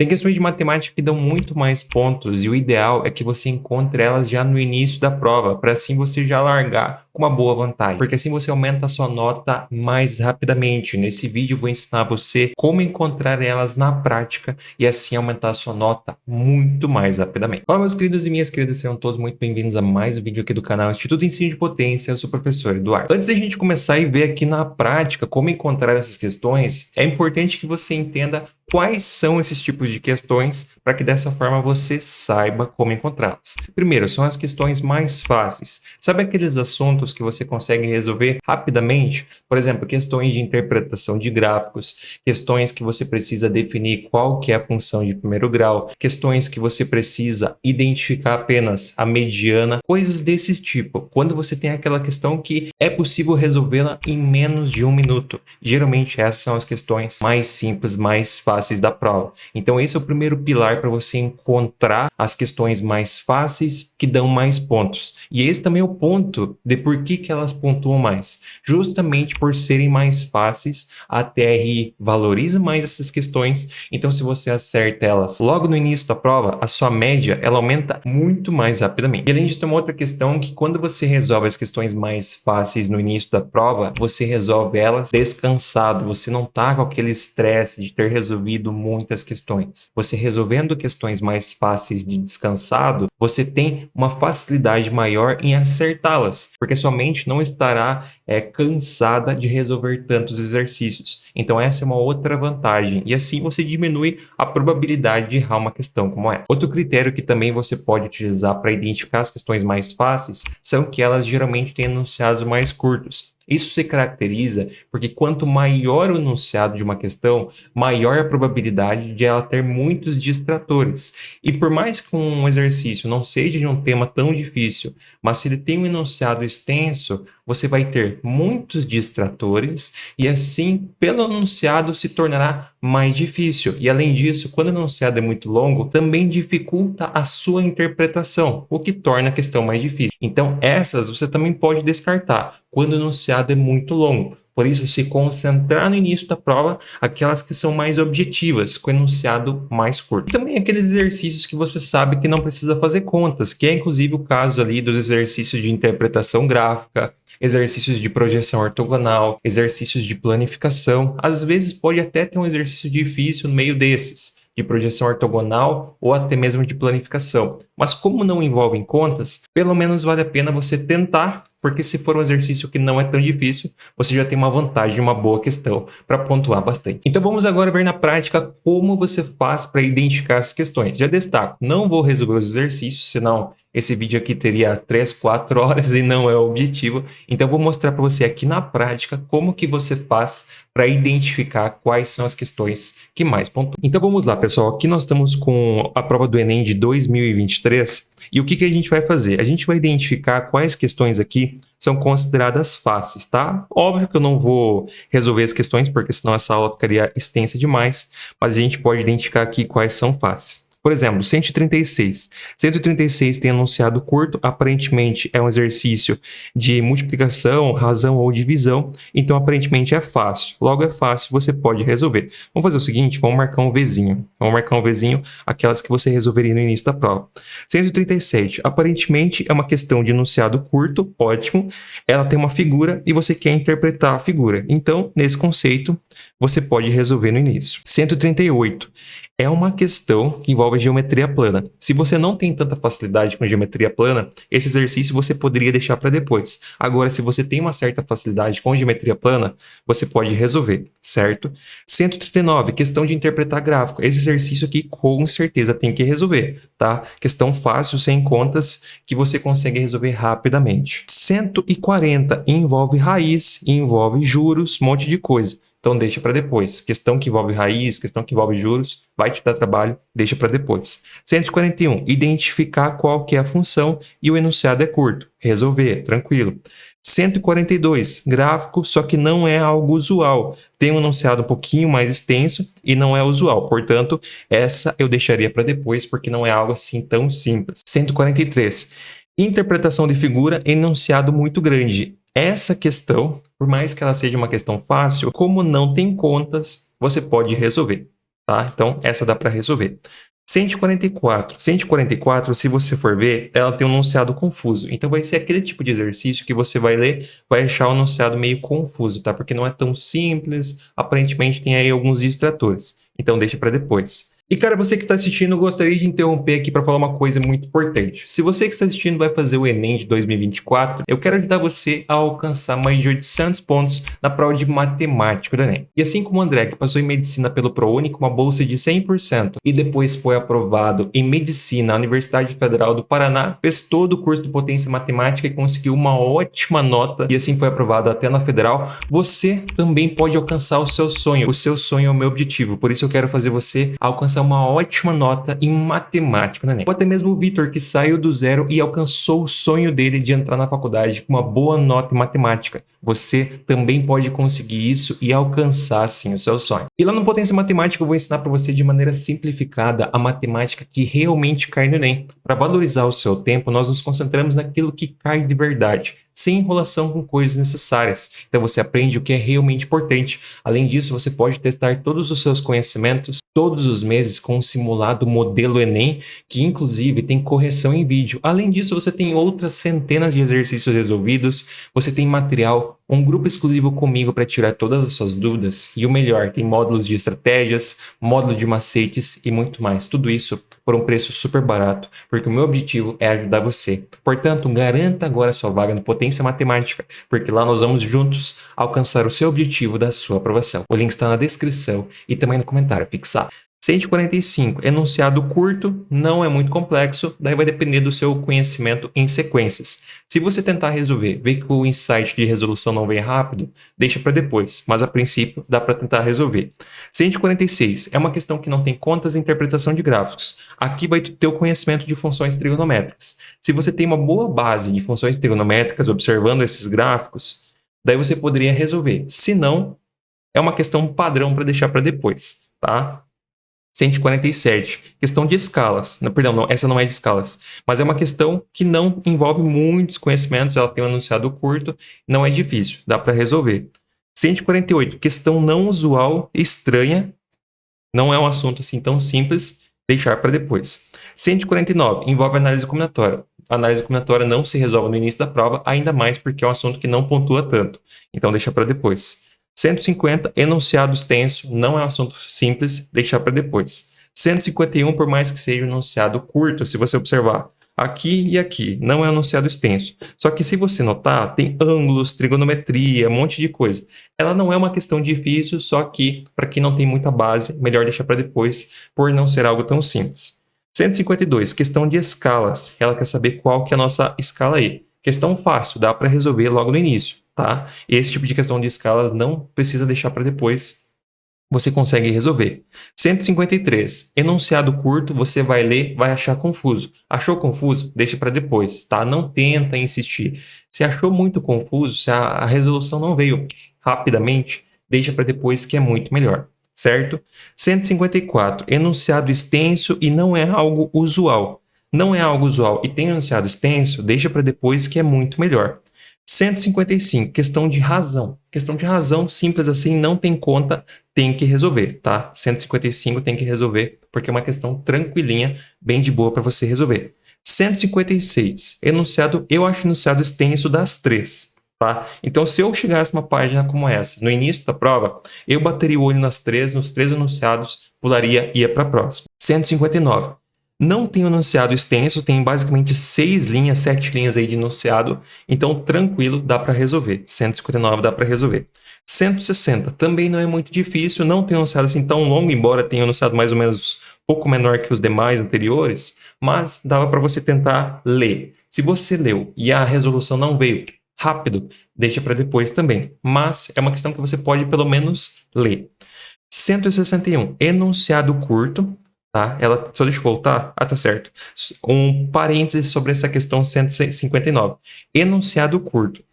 Tem questões de matemática que dão muito mais pontos e o ideal é que você encontre elas já no início da prova, para assim você já largar com uma boa vantagem, porque assim você aumenta a sua nota mais rapidamente. Nesse vídeo eu vou ensinar você como encontrar elas na prática e assim aumentar a sua nota muito mais rapidamente. Olá meus queridos e minhas queridas, sejam todos muito bem-vindos a mais um vídeo aqui do canal Instituto Ensino de Potência. Eu sou o professor Eduardo. Antes da gente começar e ver aqui na prática como encontrar essas questões, é importante que você entenda quais são esses tipos de questões para que dessa forma você saiba como encontrá-las. Primeiro, são as questões mais fáceis. Sabe aqueles assuntos que você consegue resolver rapidamente? Por exemplo, questões de interpretação de gráficos, questões que você precisa definir qual que é a função de primeiro grau, questões que você precisa identificar apenas a mediana, coisas desse tipo. Quando você tem aquela questão que é possível resolvê-la em menos de 1 minuto. Geralmente essas são as questões mais simples, mais fáceis da prova. Então esse é o primeiro pilar para você encontrar as questões mais fáceis que dão mais pontos. E esse também é o ponto de por que elas pontuam mais. Justamente por serem mais fáceis, a TRI valoriza mais essas questões. Então se você acerta elas logo no início da prova, a sua média ela aumenta muito mais rapidamente. E além disso tem uma outra questão que quando você resolve as questões mais fáceis no início da prova, você resolve elas descansado. Você não tá com aquele estresse de ter resolvido muitas questões. Você resolvendo questões mais fáceis de descansado, você tem uma facilidade maior em acertá-las, porque sua mente não estará cansada de resolver tantos exercícios. Então essa é uma outra vantagem, e assim você diminui a probabilidade de errar uma questão como essa. Outro critério que também você pode utilizar para identificar as questões mais fáceis são que elas geralmente têm enunciados mais curtos. Isso se caracteriza porque quanto maior o enunciado de uma questão, maior a probabilidade de ela ter muitos distratores. E por mais que um exercício não seja de um tema tão difícil, mas se ele tem um enunciado extenso, você vai ter muitos distratores e assim, pelo enunciado, se tornará mais difícil. E além disso, quando o enunciado é muito longo, também dificulta a sua interpretação, o que torna a questão mais difícil. Então, essas você também pode descartar quando o enunciado é muito longo. Por isso, se concentrar no início da prova, aquelas que são mais objetivas, com enunciado mais curto. E também aqueles exercícios que você sabe que não precisa fazer contas, que é inclusive o caso ali dos exercícios de interpretação gráfica, exercícios de projeção ortogonal, exercícios de planificação. Às vezes pode até ter um exercício difícil no meio desses, de projeção ortogonal ou até mesmo de planificação. Mas como não envolvem contas, pelo menos vale a pena você tentar, porque se for um exercício que não é tão difícil, você já tem uma vantagem, uma boa questão para pontuar bastante. Então vamos agora ver na prática como você faz para identificar as questões. Já destaco, não vou resolver os exercícios, senão esse vídeo aqui teria 3, 4 horas e não é o objetivo. Então eu vou mostrar para você aqui na prática como que você faz para identificar quais são as questões que mais pontuam. Então vamos lá, pessoal. Aqui nós estamos com a prova do Enem de 2023 e o que a gente vai fazer? A gente vai identificar quais questões aqui são consideradas fáceis, tá? Óbvio que eu não vou resolver as questões, porque senão essa aula ficaria extensa demais, mas a gente pode identificar aqui quais são fáceis. Por exemplo, 136. 136 tem enunciado curto, aparentemente é um exercício de multiplicação, razão ou divisão, então aparentemente é fácil. Logo é fácil, você pode resolver. Vamos fazer o seguinte, vamos marcar um Vzinho. Vamos marcar um Vzinho, aquelas que você resolveria no início da prova. 137, aparentemente é uma questão de enunciado curto, ótimo. Ela tem uma figura e você quer interpretar a figura. Então, nesse conceito, você pode resolver no início. 138. É uma questão que envolve geometria plana. Se você não tem tanta facilidade com geometria plana, esse exercício você poderia deixar para depois. Agora, se você tem uma certa facilidade com geometria plana, você pode resolver, certo? 139, questão de interpretar gráfico. Esse exercício aqui com certeza tem que resolver, tá? Questão fácil, sem contas, que você consegue resolver rapidamente. 140, envolve raiz, envolve juros, um monte de coisa. Então deixa para depois. Questão que envolve raiz, questão que envolve juros, vai te dar trabalho, deixa para depois. 141, identificar qual que é a função e o enunciado é curto. Resolver, tranquilo. 142, gráfico, só que não é algo usual. Tem um enunciado um pouquinho mais extenso e não é usual. Portanto, essa eu deixaria para depois, porque não é algo assim tão simples. 143, interpretação de figura, enunciado muito grande. Essa questão, por mais que ela seja uma questão fácil, como não tem contas, você pode resolver. tá? Então, essa dá para resolver. 144. 144, se você for ver, ela tem um enunciado confuso. Então, vai ser aquele tipo de exercício que você vai ler, vai achar o enunciado meio confuso, tá? Porque não é tão simples, aparentemente tem aí alguns distratores. Então, deixa para depois. E, cara, você que está assistindo, eu gostaria de interromper aqui para falar uma coisa muito importante. Se você que está assistindo vai fazer o Enem de 2024, eu quero ajudar você a alcançar mais de 800 pontos na prova de matemática do Enem. E assim como o André, que passou em medicina pelo ProUni com uma bolsa de 100% e depois foi aprovado em medicina na Universidade Federal do Paraná, fez todo o curso de potência matemática e conseguiu uma ótima nota e assim foi aprovado até na Federal, você também pode alcançar o seu sonho. O seu sonho é o meu objetivo, por isso eu quero fazer você alcançar uma ótima nota em matemática no Enem. Ou até mesmo o Vitor, que saiu do zero e alcançou o sonho dele de entrar na faculdade com uma boa nota em matemática. Você também pode conseguir isso e alcançar, sim, o seu sonho. E lá no Potência Matemática eu vou ensinar para você de maneira simplificada a matemática que realmente cai no Enem. Para valorizar o seu tempo, nós nos concentramos naquilo que cai de verdade, sem enrolação com coisas necessárias. Então você aprende o que é realmente importante. Além disso, você pode testar todos os seus conhecimentos todos os meses com um simulado modelo Enem, que inclusive tem correção em vídeo. Além disso, você tem outras centenas de exercícios resolvidos, você tem material, um grupo exclusivo comigo para tirar todas as suas dúvidas e o melhor, tem módulos de estratégias, módulo de macetes e muito mais. Tudo isso por um preço super barato, porque o meu objetivo é ajudar você. Portanto, garanta agora a sua vaga no Potência Matemática, porque lá nós vamos juntos alcançar o seu objetivo da sua aprovação. O link está na descrição e também no comentário fixado. 145, enunciado curto, não é muito complexo, daí vai depender do seu conhecimento em sequências. Se você tentar resolver, ver que o insight de resolução não vem rápido, deixa para depois, mas a princípio dá para tentar resolver. 146, é uma questão que não tem contas e interpretação de gráficos. Aqui vai ter o conhecimento de funções trigonométricas. Se você tem uma boa base de funções trigonométricas observando esses gráficos, daí você poderia resolver. Se não, é uma questão padrão para deixar para depois, tá? 147, questão de escalas. Perdão, não, essa não é de escalas, mas é uma questão que não envolve muitos conhecimentos, ela tem um enunciado curto, não é difícil, dá para resolver. 148, questão não usual, estranha, não é um assunto assim tão simples, deixar para depois. 149, envolve análise combinatória. A análise combinatória não se resolve no início da prova, ainda mais porque é um assunto que não pontua tanto, então deixa para depois. 150, enunciado extenso, não é um assunto simples, deixar para depois. 151, por mais que seja um enunciado curto, se você observar aqui e aqui, não é um enunciado extenso. Só que se você notar, tem ângulos, trigonometria, um monte de coisa. Ela não é uma questão difícil, só que para quem não tem muita base, melhor deixar para depois, por não ser algo tão simples. 152, questão de escalas. Ela quer saber qual que é a nossa escala aí. Questão fácil, dá para resolver logo no início, tá? Esse tipo de questão de escalas não precisa deixar para depois, você consegue resolver. 153, enunciado curto, você vai ler, vai achar confuso. Achou confuso? Deixa para depois, tá? Não tenta insistir. Se achou muito confuso, se a resolução não veio rapidamente, deixa para depois que é muito melhor, certo? 154, enunciado extenso e não é algo usual. Não é algo usual e tem enunciado extenso, deixa para depois que é muito melhor. 155, questão de razão. Questão de razão, simples assim, não tem conta, tem que resolver, tá? 155 tem que resolver, porque é uma questão tranquilinha, bem de boa para você resolver. 156, enunciado, eu acho enunciado extenso das três, tá? Então, se eu chegasse numa página como essa, no início da prova, eu bateria o olho nas três, nos três enunciados, pularia e ia para a próxima. 159. Não tem um enunciado extenso, tem basicamente 6 linhas, 7 linhas aí de enunciado, então tranquilo, dá para resolver. 159 dá para resolver. 160 também não é muito difícil, não tem um enunciado assim tão longo, embora tenha um enunciado mais ou menos um pouco menor que os demais anteriores, mas dava para você tentar ler. Se você leu e a resolução não veio rápido, deixa para depois também, mas é uma questão que você pode pelo menos ler. 161, enunciado curto. Tá? Ela, só deixa eu voltar. Ah, tá certo. Um parênteses sobre essa questão 159. Enunciado curto.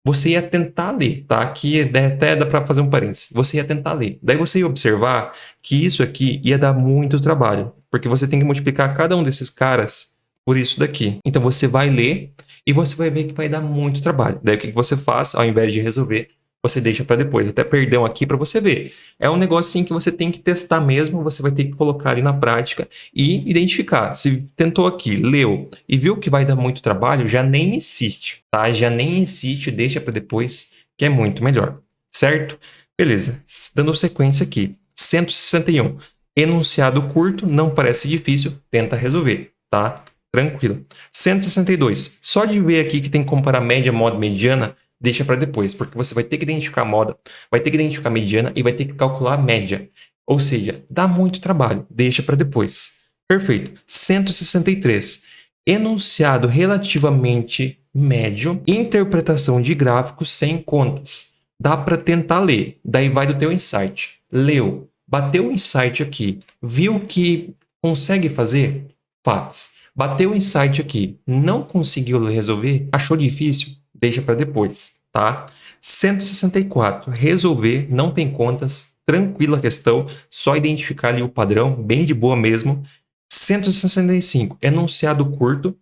Você ia tentar ler, tá? Aqui até dá para fazer um parênteses. Você ia tentar ler. Daí você ia observar que isso aqui ia dar muito trabalho, porque você tem que multiplicar cada um desses caras por isso daqui. Então você vai ler e você vai ver que vai dar muito trabalho. Daí o que você faz, ao invés de resolver, você deixa para depois. Até perdão aqui para você ver. É um negócio assim que você tem que testar mesmo, você vai ter que colocar ali na prática e identificar. Se tentou aqui, leu e viu que vai dar muito trabalho, já nem insiste, tá? Já nem insiste, deixa para depois, que é muito melhor, certo? Beleza, dando sequência aqui. 161. Enunciado curto, não parece difícil, tenta resolver, tá? Tranquilo. 162. Só de ver aqui que tem que comparar média, moda, mediana, deixa para depois, porque você vai ter que identificar a moda, vai ter que identificar a mediana e vai ter que calcular a média. Ou seja, dá muito trabalho, deixa para depois. Perfeito. 163. Enunciado relativamente médio, interpretação de gráficos sem contas. Dá para tentar ler, daí vai do teu insight. Leu, bateu o insight aqui, viu que consegue fazer? Faz. Bateu o insight aqui, não conseguiu resolver? Achou difícil? Deixa para depois, tá? 164. Resolver, não tem contas, tranquila a questão, só identificar ali o padrão, bem de boa mesmo. 165. Enunciado curto,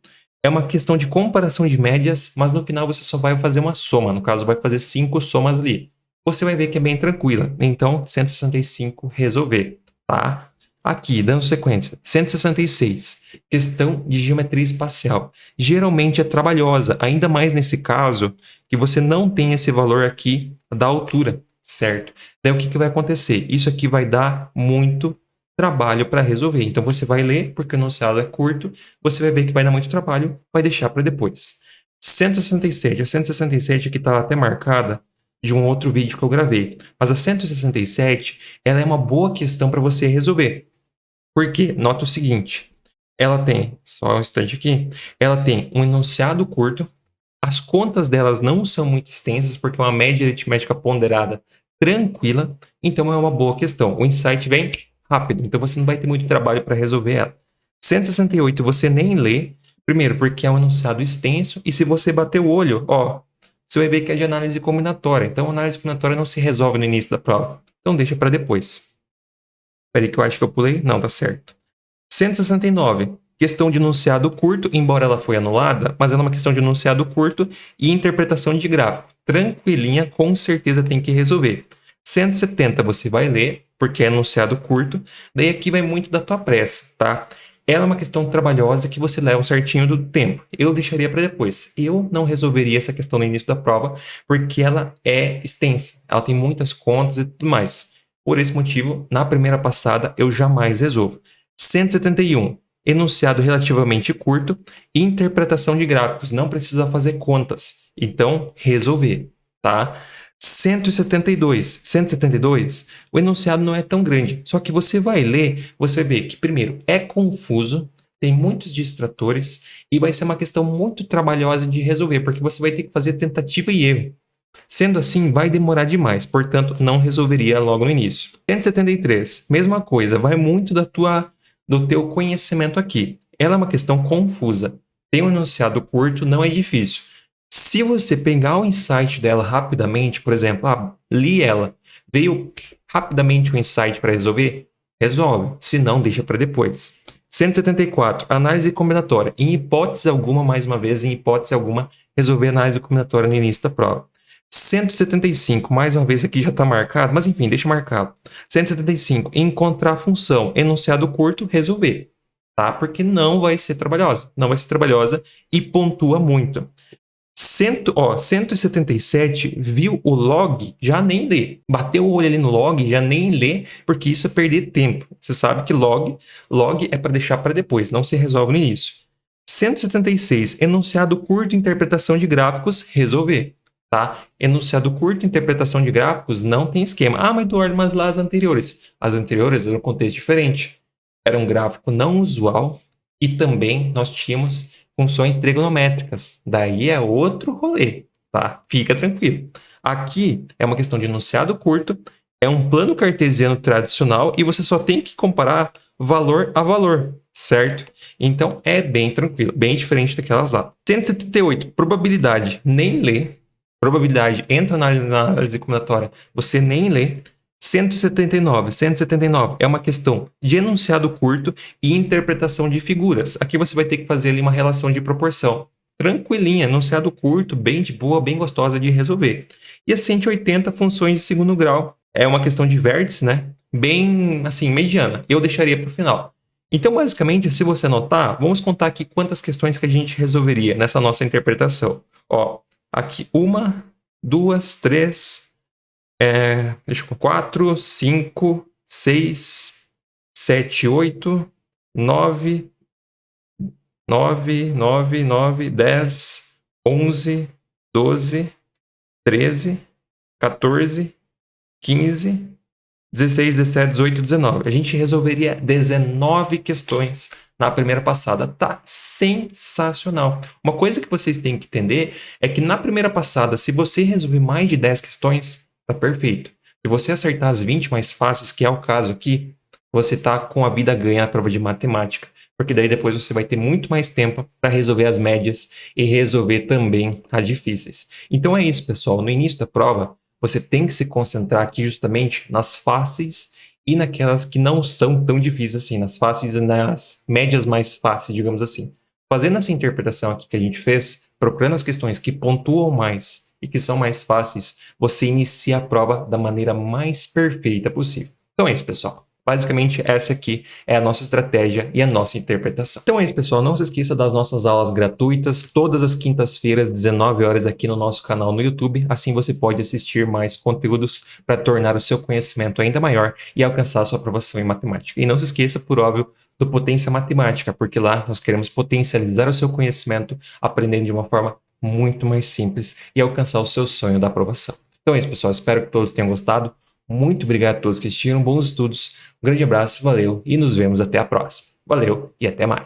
é uma questão de comparação de médias, mas no final você só vai fazer uma soma, no caso vai fazer 5 somas ali. Você vai ver que é bem tranquila, então 165, resolver, tá? Aqui, dando sequência, 166, questão de geometria espacial. Geralmente é trabalhosa, ainda mais nesse caso que você não tem esse valor aqui da altura, certo? Daí o que vai acontecer? Isso aqui vai dar muito trabalho para resolver. Então você vai ler, porque o enunciado é curto, você vai ver que vai dar muito trabalho, vai deixar para depois. 167, a 167 aqui está até marcada de um outro vídeo que eu gravei. Mas a 167, ela é uma boa questão para você resolver. Por quê? Nota o seguinte, ela tem, só um instante aqui, ela tem um enunciado curto, as contas delas não são muito extensas, porque é uma média aritmética ponderada tranquila, então é uma boa questão. O insight vem rápido, então você não vai ter muito trabalho para resolver ela. 168 você nem lê, primeiro porque é um enunciado extenso, e se você bater o olho, ó, você vai ver que é de análise combinatória, então a análise combinatória não se resolve no início da prova, então deixa para depois. Espera aí que eu acho que eu pulei. Não, tá certo. 169. Questão de enunciado curto, embora ela foi anulada, mas ela é uma questão de enunciado curto e interpretação de gráfico. Tranquilinha, com certeza tem que resolver. 170 você vai ler, porque é enunciado curto. Daí aqui vai muito da tua pressa, tá? Ela é uma questão trabalhosa que você leva um certinho do tempo. Eu deixaria para depois. Eu não resolveria essa questão no início da prova, porque ela é extensa. Ela tem muitas contas e tudo mais. Por esse motivo, na primeira passada, eu jamais resolvo. 171. Enunciado relativamente curto e interpretação de gráficos. Não precisa fazer contas. Então, resolver, tá? 172. 172, o enunciado não é tão grande. Só que você vai ler, você vê que, primeiro, é confuso, tem muitos distratores e vai ser uma questão muito trabalhosa de resolver, porque você vai ter que fazer tentativa e erro. Sendo assim, vai demorar demais, portanto, não resolveria logo no início. 173, mesma coisa, vai muito do teu conhecimento aqui. Ela é uma questão confusa. Tem um enunciado curto, não é difícil. Se você pegar o insight dela rapidamente, por exemplo, li ela, veio rapidamente o insight para resolver, resolve. Se não, deixa para depois. 174, análise combinatória. Em hipótese alguma, mais uma vez, em hipótese alguma, resolver análise combinatória no início da prova. 175, mais uma vez aqui já está marcado, mas enfim, deixa marcado. 175, encontrar a função, enunciado curto, resolver, tá? Porque não vai ser trabalhosa, não vai ser trabalhosa e pontua muito. 177, viu o log, já nem lê. Bateu o olho ali no log, já nem lê, porque isso é perder tempo. Você sabe que log é para deixar para depois, não se resolve no início. 176, enunciado curto, interpretação de gráficos, resolver. Tá? Enunciado curto, interpretação de gráficos, não tem esquema. Ah, mas Eduardo, mas lá as anteriores. As anteriores eram um contexto diferente. Era um gráfico não usual e também nós tínhamos funções trigonométricas. Daí é outro rolê, tá? Fica tranquilo. Aqui é uma questão de enunciado curto, é um plano cartesiano tradicional e você só tem que comparar valor a valor, certo? Então é bem tranquilo, bem diferente daquelas lá. 178, probabilidade, nem lê. Probabilidade entra na análise combinatória, você nem lê. 179 é uma questão de enunciado curto e interpretação de figuras. Aqui você vai ter que fazer ali uma relação de proporção. tranquilinha, enunciado curto, bem de boa, bem gostosa de resolver. E as 180 funções de segundo grau é uma questão de vértice, né? Bem, assim, mediana. Eu deixaria para o final. Então, basicamente, se você anotar, vamos contar aqui quantas questões que a gente resolveria nessa nossa interpretação. Ó, aqui uma, duas, três, deixa eu 4, 5, 6, 7, 8, 9, 10, 11, 12, 13, 14, 15, 16, 17, 18, 19. A gente resolveria 19 questões na primeira passada. Tá sensacional. Uma coisa que vocês têm que entender é que na primeira passada, se você resolver mais de 10 questões, tá perfeito. Se você acertar as 20 mais fáceis, que é o caso aqui, você tá com a vida ganha na prova de matemática. Porque daí depois você vai ter muito mais tempo para resolver as médias e resolver também as difíceis. Então é isso, pessoal. No início da prova, você tem que se concentrar aqui justamente nas fáceis e naquelas que não são tão difíceis assim, nas fáceis e nas médias mais fáceis, digamos assim. Fazendo essa interpretação aqui que a gente fez, procurando as questões que pontuam mais e que são mais fáceis, você inicia a prova da maneira mais perfeita possível. Então é isso, pessoal. Basicamente, essa aqui é a nossa estratégia e a nossa interpretação. Então é isso, pessoal. Não se esqueça das nossas aulas gratuitas, todas as quintas-feiras, 19 horas, aqui no nosso canal no YouTube. Assim você pode assistir mais conteúdos para tornar o seu conhecimento ainda maior e alcançar a sua aprovação em matemática. E não se esqueça, por óbvio, do Potência Matemática, porque lá nós queremos potencializar o seu conhecimento, aprendendo de uma forma muito mais simples e alcançar o seu sonho da aprovação. Então é isso, pessoal. Espero que todos tenham gostado. Muito obrigado a todos que assistiram. Bons estudos. Um grande abraço, valeu e nos vemos até a próxima. Valeu e até mais.